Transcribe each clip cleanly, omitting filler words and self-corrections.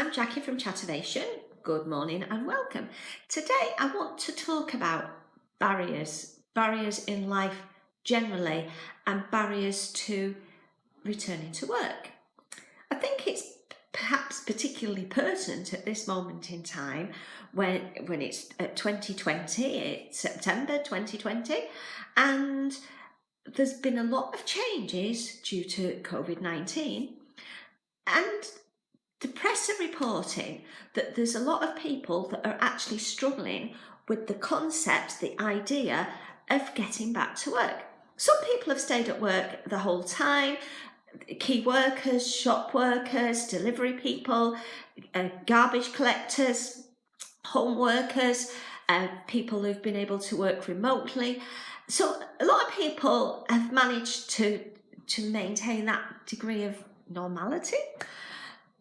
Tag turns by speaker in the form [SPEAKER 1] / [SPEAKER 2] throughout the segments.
[SPEAKER 1] I'm Jackie from Chattervation. Good morning and welcome. Today I want to talk about barriers in life generally and barriers to returning to work. I think it's perhaps particularly pertinent at this moment in time when it's 2020, it's September 2020, and there's been a lot of changes due to COVID-19, and the press are reporting that there's a lot of people that are actually struggling with the concept, the idea of getting back to work. Some people have stayed at work the whole time, key workers, shop workers, delivery people, garbage collectors, home workers, people who've been able to work remotely. So a lot of people have managed to maintain that degree of normality.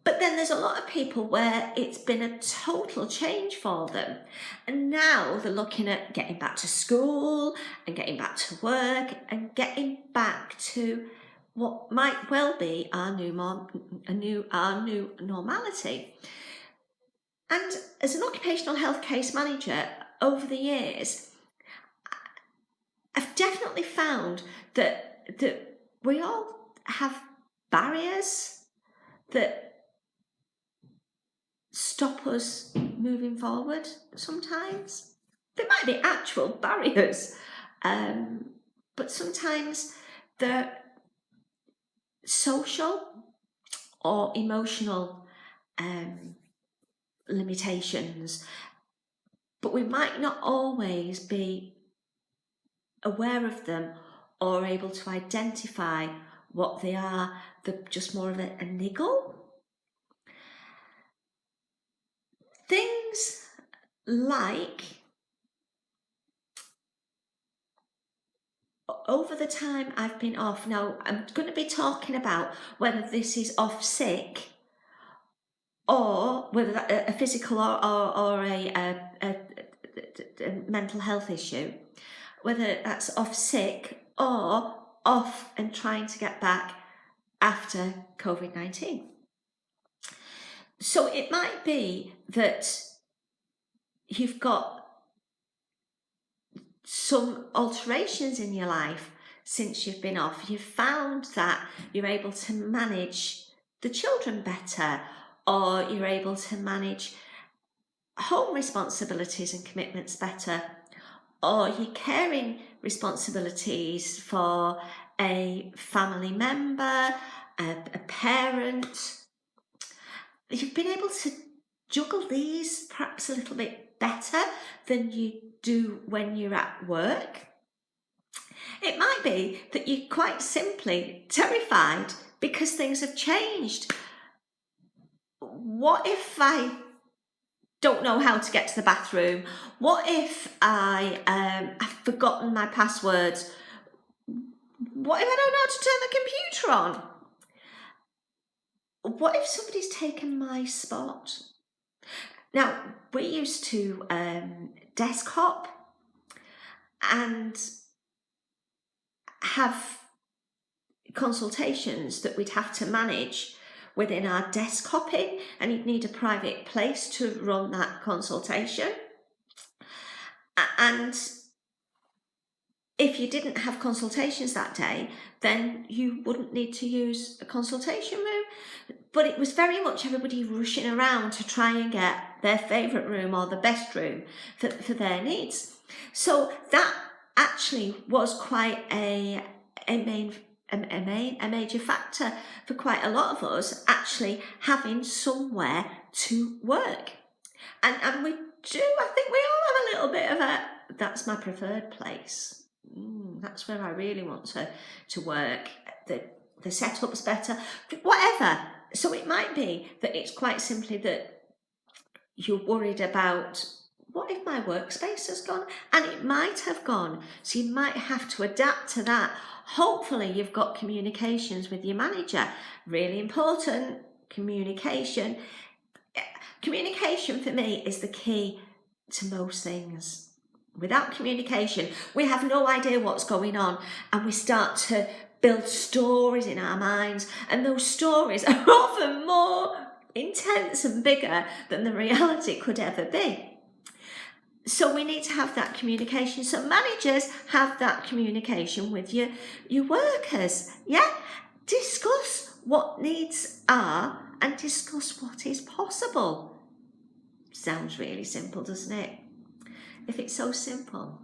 [SPEAKER 1] But then there's a lot of people where it's been a total change for them. And now they're looking at getting back to school and getting back to work and getting back to what might well be our new normality. And as an occupational health case manager over the years, I've definitely found that we all have barriers that stop us moving forward sometimes. There might be actual barriers, but sometimes they're social or emotional limitations, but we might not always be aware of them or able to identify what they are. They're just more of a niggle. Things like, over the time I've been off, now I'm going to be talking about whether this is off sick or whether that a physical or a mental health issue, whether that's off sick or off and trying to get back after COVID-19. So it might be that you've got some alterations in your life since you've been off. You've found that you're able to manage the children better, or you're able to manage home responsibilities and commitments better, or you're caring responsibilities for a family member, a parent. You've been able to juggle these perhaps a little bit better than you do when you're at work. It might be that you're quite simply terrified because things have changed. What if I don't know how to get to the bathroom? What if I've forgotten my passwords? What if I don't know how to turn the computer on? What if somebody's taken my spot? Now, we used to desk hop and have consultations that we'd have to manage within our desk hopping, and you'd need a private place to run that consultation. And if you didn't have consultations that day, then you wouldn't need to use a consultation room. But it was very much everybody rushing around to try and get their favourite room or the best room for their needs. So that actually was quite a major factor for quite a lot of us, actually having somewhere to work. And we do, I think we all have a little bit of that's my preferred place. That's where I really want to work. The setup's better, whatever. So it might be that it's quite simply that you're worried about, what if my workspace has gone? And it might have gone. So you might have to adapt to that. Hopefully you've got communications with your manager. Really important, communication. Communication for me is the key to most things. Without communication, we have no idea what's going on, and we start to build stories in our minds, and those stories are often more intense and bigger than the reality could ever be. So we need to have that communication. So managers, have that communication with your workers. Yeah, discuss what needs are and discuss what is possible. Sounds really simple, doesn't it? If it's so simple,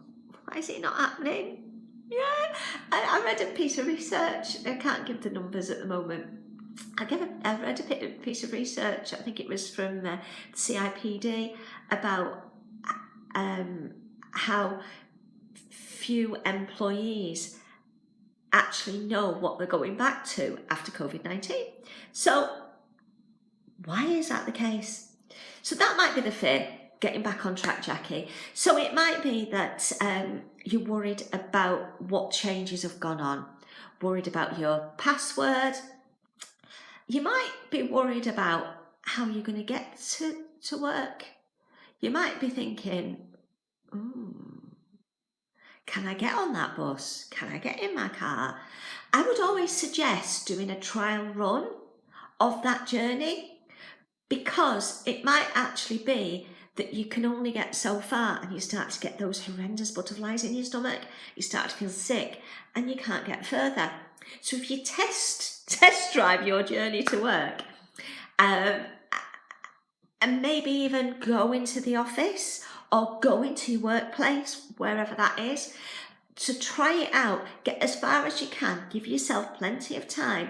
[SPEAKER 1] why is it not happening? Yeah, I read a piece of research. I can't give the numbers at the moment. I read a piece of research, I think it was from the CIPD, about how few employees actually know what they're going back to after COVID-19. So why is that the case? So that might be the fear, getting back on track, Jackie. So it might be that you're worried about what changes have gone on, worried about your password. You might be worried about how you're going to get to work. You might be thinking, can I get on that bus? Can I get in my car? I would always suggest doing a trial run of that journey, because it might actually be that you can only get so far and you start to get those horrendous butterflies in your stomach, you start to feel sick and you can't get further. So if you test drive your journey to work, and maybe even go into the office or go into your workplace, wherever that is, to try it out, get as far as you can, give yourself plenty of time.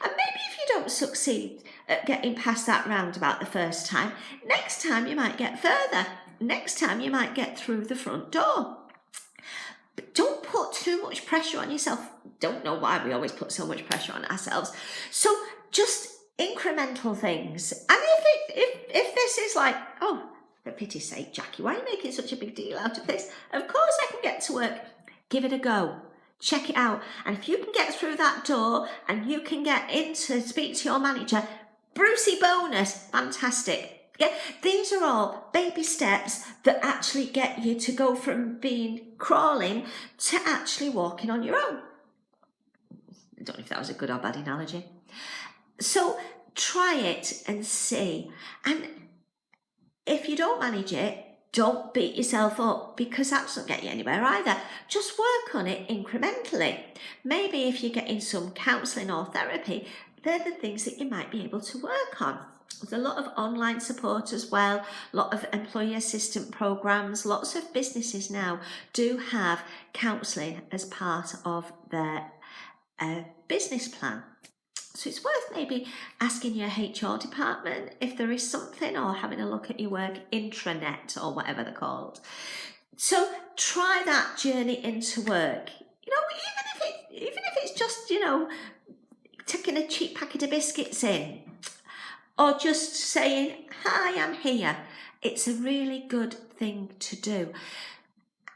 [SPEAKER 1] And maybe if you don't succeed at getting past that roundabout the first time, next time you might get further. Next time you might get through the front door. But don't put too much pressure on yourself. Don't know why we always put so much pressure on ourselves. So just incremental things. And if this is like, oh, for pity's sake, Jackie, why are you making such a big deal out of this? Of course I can get to work. Give it a go. Check it out. And if you can get through that door and you can get in to speak to your manager, Brucey bonus, fantastic. Yeah, these are all baby steps that actually get you to go from being crawling to actually walking on your own. I don't know if that was a good or bad analogy. So try it and see. And if you don't manage it, don't beat yourself up, because that doesn't get you anywhere either. Just work on it incrementally. Maybe if you're getting some counselling or therapy, they're the things that you might be able to work on. There's a lot of online support as well, a lot of employee assistant programs. Lots of businesses now do have counselling as part of their business plan. So it's worth maybe asking your HR department if there is something, or having a look at your work intranet or whatever they're called. So try that journey into work. You know, even if it's just, you know, taking a cheap packet of biscuits in, or just saying, hi, I'm here. It's a really good thing to do.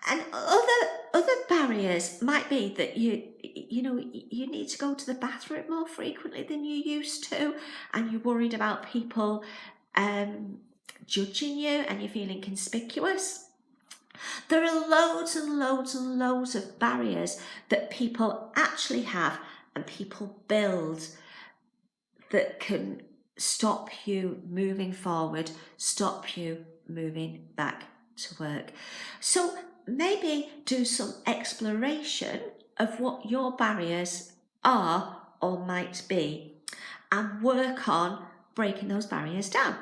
[SPEAKER 1] And other barriers might be that you need to go to the bathroom more frequently than you used to, and you're worried about people judging you and you're feeling conspicuous. There are loads and loads and loads of barriers that people actually have and people build that can stop you moving forward, stop you moving back to work. So maybe do some exploration of what your barriers are or might be, and work on breaking those barriers down.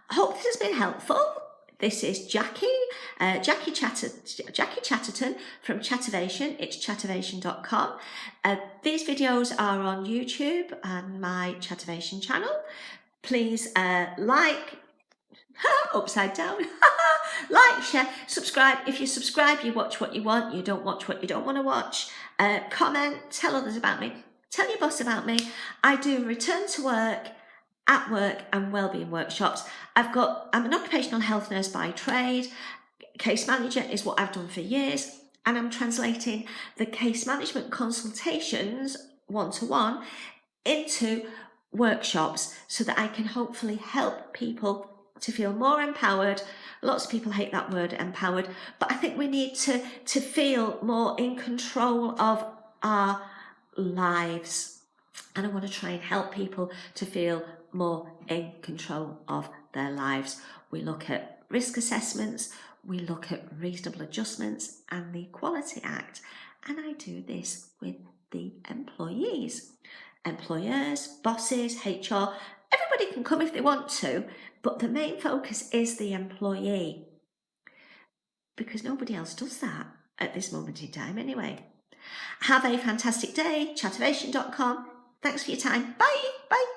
[SPEAKER 1] I hope this has been helpful. This is Jackie Chatterton from Chattervation. It's chattervation.com. These videos are on YouTube and my Chattervation channel. Please like, upside down, like, share, subscribe. If you subscribe, you watch what you want. You don't watch what you don't want to watch. Comment, tell others about me. Tell your boss about me. I do return to work, at work, and wellbeing workshops. I'm an occupational health nurse by trade. Case manager is what I've done for years, and I'm translating the case management consultations one-to-one into workshops so that I can hopefully help people to feel more empowered. Lots of people hate that word, empowered, but I think we need to feel more in control of our lives. And I want to try and help people to feel more in control of their lives. We look at risk assessments, we look at reasonable adjustments and the Equality Act, and I do this with the employees. Employers, bosses, HR, everybody can come if they want to, but the main focus is the employee, because nobody else does that at this moment in time anyway. Have a fantastic day, chattervation.com. Thanks for your time. Bye. Bye.